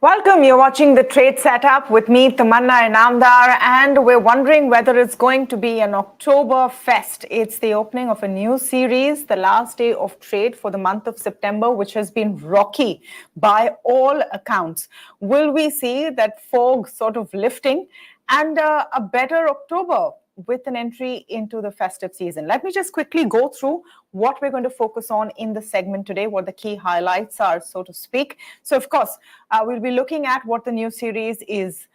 Welcome. You're watching the Trade Setup with me, Tamanna Inamdar, and we're wondering whether it's going to be an Octoberfest. It's the opening of a new series, the last day of trade for the month of September, which has been rocky by all accounts. Will we see that fog sort of lifting and a better October with an entry into the festive season? Let me just quickly go through what we're going to focus on in the segment today, what the key highlights are, so to speak. So, of course, we'll be looking at what the new series is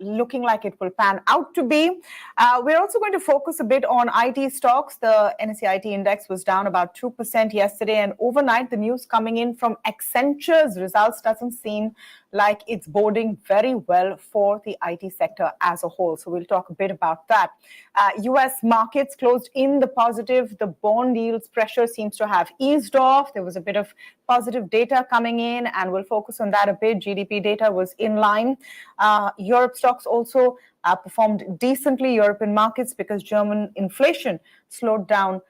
looking like it will pan out to be. We're also going to focus a bit on IT stocks. The NSE IT index was down about 2% yesterday, and overnight the news coming in from Accenture's results doesn't seem like it's boding very well for the IT sector as a whole. So we'll talk a bit about that. US markets closed in the positive. The bond yields pressure seems to have eased off. There was a bit of positive data coming in, and we'll focus on that a bit. GDP data was in line. Europe stocks also performed decently, European markets, because German inflation slowed down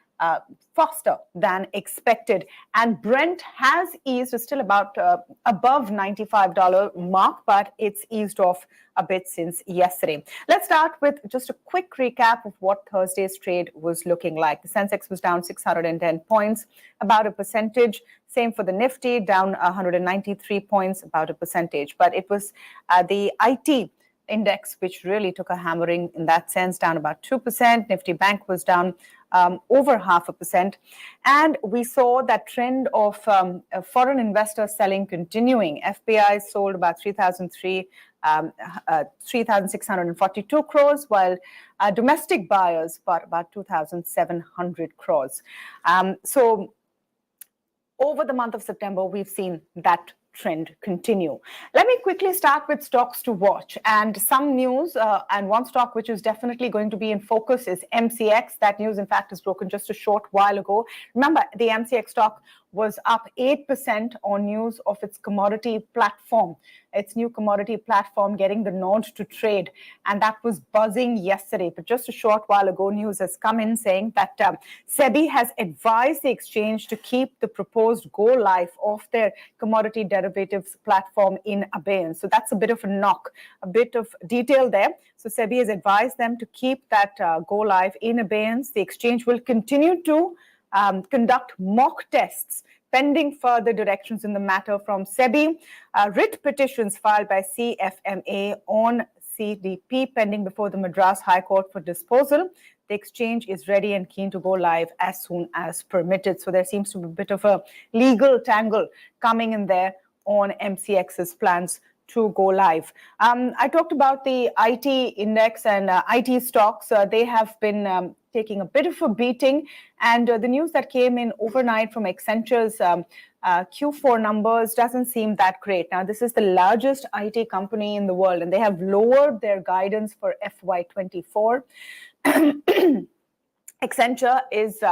faster than expected. And Brent has eased, it's still about above $95 mark, but it's eased off a bit since yesterday. Let's start with just a quick recap of what Thursday's trade was looking like. The Sensex was down 610 points, about a percentage. Same for the Nifty, down 193 points, about a percentage. But it was the IT index which really took a hammering in that sense, down about 2%. Nifty Bank was down over 0.5%. And we saw that trend of foreign investor selling continuing. FPI sold about 3,642 crores, while domestic buyers bought about 2,700 crores. So over the month of September, we've seen that trend continue. Let me quickly start with stocks to watch and some news, and one stock which is definitely going to be in focus is MCX. That news, in fact, is broken just a short while ago. Remember, the MCX stock was up 8% on news of its commodity platform, its new commodity platform getting the nod to trade, and that was buzzing yesterday. But just a short while ago, news has come in saying that SEBI has advised the exchange to keep the proposed go-live of their commodity derivatives platform in abeyance. So that's a bit of a knock, a bit of detail there. So SEBI has advised them to keep that go-live in abeyance. The exchange will continue to conduct mock tests pending further directions in the matter from SEBI. Writ petitions filed by CFMA on CDP pending before the Madras High Court for disposal. The exchange is ready and keen to go live as soon as permitted. So there seems to be a bit of a legal tangle coming in there on MCX's plans to go live. I talked about the IT index and IT stocks. They have been taking a bit of a beating, and the news that came in overnight from Accenture's Q4 numbers doesn't seem that great. Now, this is the largest IT company in the world, and they have lowered their guidance for FY24. Accenture is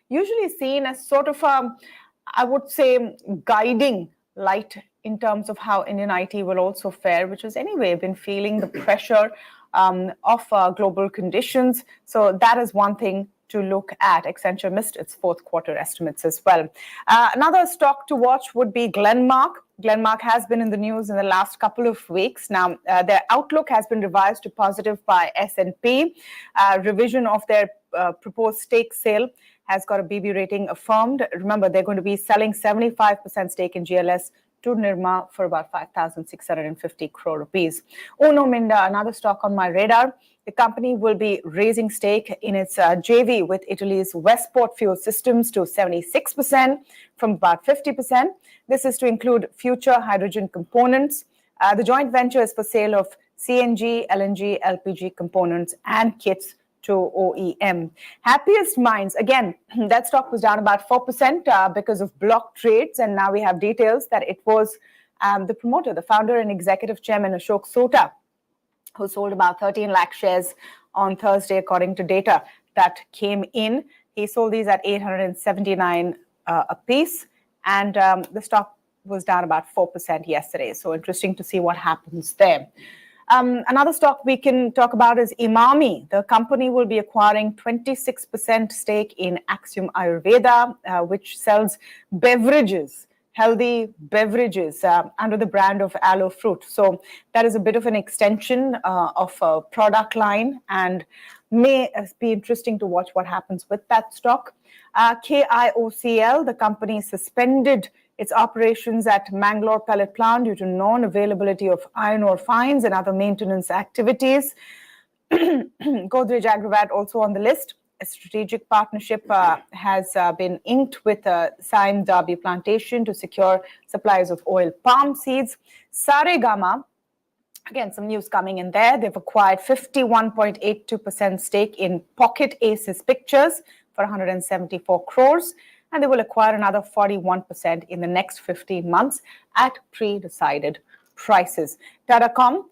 usually seen as sort of I would say, guiding light in terms of how Indian IT will also fare, which has anyway been feeling the pressure of global conditions. So that is one thing to look at. Accenture missed its fourth quarter estimates as well. Another stock to watch would be Glenmark. Glenmark has been in the news in the last couple of weeks. Now, their outlook has been revised to positive by S&P. Revision of their proposed stake sale has got a BB rating affirmed. Remember, they're going to be selling 75% stake in GLS to Nirma for about 5,650 crore rupees. Uno Minda, another stock on my radar. The company will be raising stake in its JV with Italy's Westport Fuel Systems to 76% from about 50%. This is to include future hydrogen components. The joint venture is for sale of CNG, LNG, LPG components and kits to OEM. Happiest Minds, again, that stock was down about 4% because of block trades, and now we have details that it was the promoter, the founder and executive chairman, Ashok Sota, who sold about 13 lakh shares on Thursday, according to data that came in. He sold these at 879 a piece, and the stock was down about 4% yesterday. So interesting to see what happens there. Another stock we can talk about is Imami. The company will be acquiring 26% stake in Axiom Ayurveda, which sells beverages healthy beverages under the brand of Aloe Fruit. So that is a bit of an extension of a product line, and may be interesting to watch what happens with that stock. KIOCL, the company suspended its operations at Mangalore pellet plant due to non-availability of iron ore fines and other maintenance activities. Godrej Agravat also on the list. A strategic partnership has been inked with Sime Darby Plantation to secure supplies of oil palm seeds. Saregama, again, some news coming in there. They've acquired 51.82% stake in Pocket Aces Pictures for 174 crores, and they will acquire another 41% in the next 15 months at pre-decided prices. Tata.com,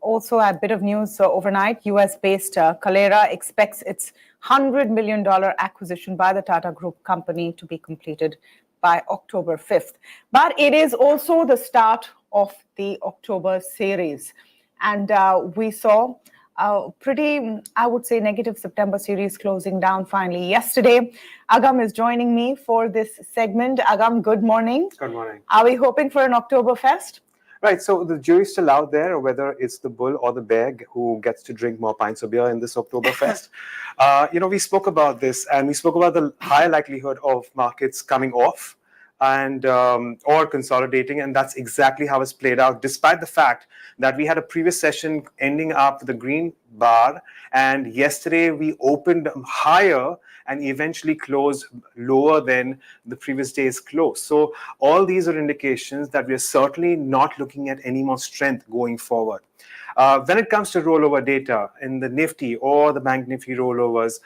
also a bit of news overnight. US-based Kalera expects its $100 million acquisition by the Tata Group company to be completed by October 5th. But it is also the start of the October series. And we saw a pretty, I would say, negative September series closing down finally yesterday. Agam is joining me for this segment. Agam, good morning. Good morning. Are we hoping for an Octoberfest? Right, so the jury's still out there, whether it's the bull or the bear who gets to drink more pints of beer in this Octoberfest. We spoke about this, and we spoke about the high likelihood of markets coming off and or consolidating, and that's exactly how it's played out, despite the fact that we had a previous session ending up with a green bar, and yesterday we opened higher and eventually closed lower than the previous day's close. So all these are indications that we are certainly not looking at any more strength going forward. When it comes to rollover data in the Nifty or the Bank Nifty rollovers,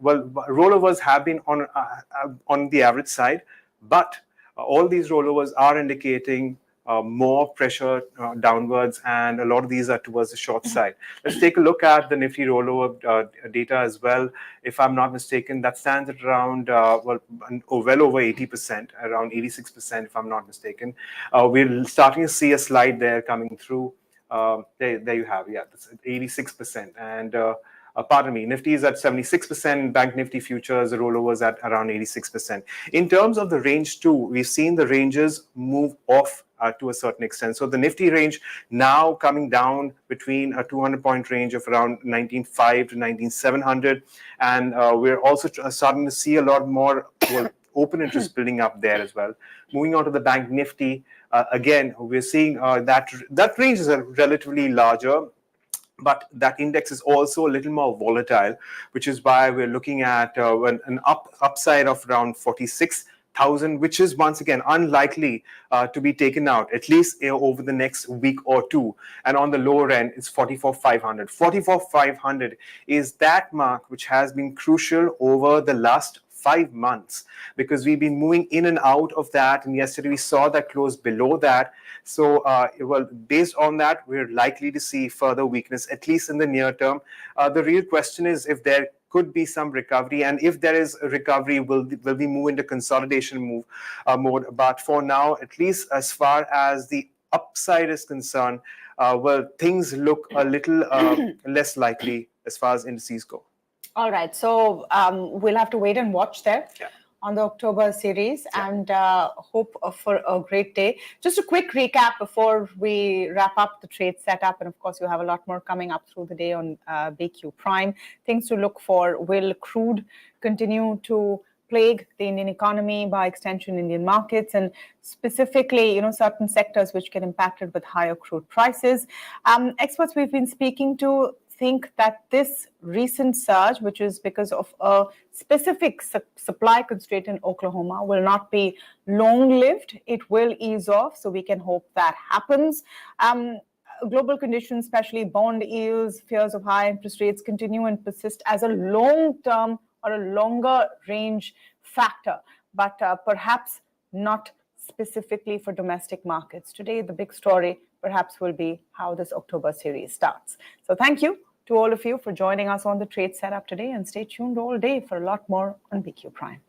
rollovers have been on the average side, but all these rollovers are indicating more pressure downwards, and a lot of these are towards the short side. Let's take a look at the Nifty rollover data as well. If I'm not mistaken, that stands at around well over 80%, around 86%, if I'm not mistaken. We're starting to see a slide there coming through. There you have, yeah, that's 86%. And pardon me, Nifty is at 76%, Bank Nifty futures, the rollovers at around 86%. In terms of the range too, we've seen the ranges move off to a certain extent. So the Nifty range now coming down between a 200-point range of around 19,500 to 19,700. And we're also starting to see a lot more open interest building up there as well. Moving on to the Bank Nifty, again, we're seeing that range is a relatively larger, but that index is also a little more volatile, which is why we're looking at an upside of around 46,000, which is once again unlikely to be taken out, at least over the next week or two. And on the lower end, it's 44,500. 44,500 is that mark which has been crucial over the last 5 months, because we've been moving in and out of that, and yesterday we saw that close below that. So based on that, we're likely to see further weakness, at least in the near term. The real question is if there could be some recovery, and if there is a recovery, will we move into consolidation mode? But for now, at least as far as the upside is concerned, things look a little less likely as far as indices go. All right, so we'll have to wait and watch there on the October series, and hope for a great day. Just a quick recap before we wrap up the trade setup, and of course you have a lot more coming up through the day on BQ Prime. Things to look for: will crude continue to plague the Indian economy, by extension Indian markets, and specifically, certain sectors which get impacted with higher crude prices? Experts we've been speaking to think that this recent surge, which is because of a specific supply constraint in Oklahoma, will not be long-lived. It will ease off, so we can hope that happens. Global conditions, especially bond yields, fears of high interest rates, continue and persist as a long-term or a longer-range factor, but perhaps not specifically for domestic markets. Today, the big story perhaps will be how this October series starts. So thank you to all of you for joining us on the trade setup today, and stay tuned all day for a lot more on BQ Prime.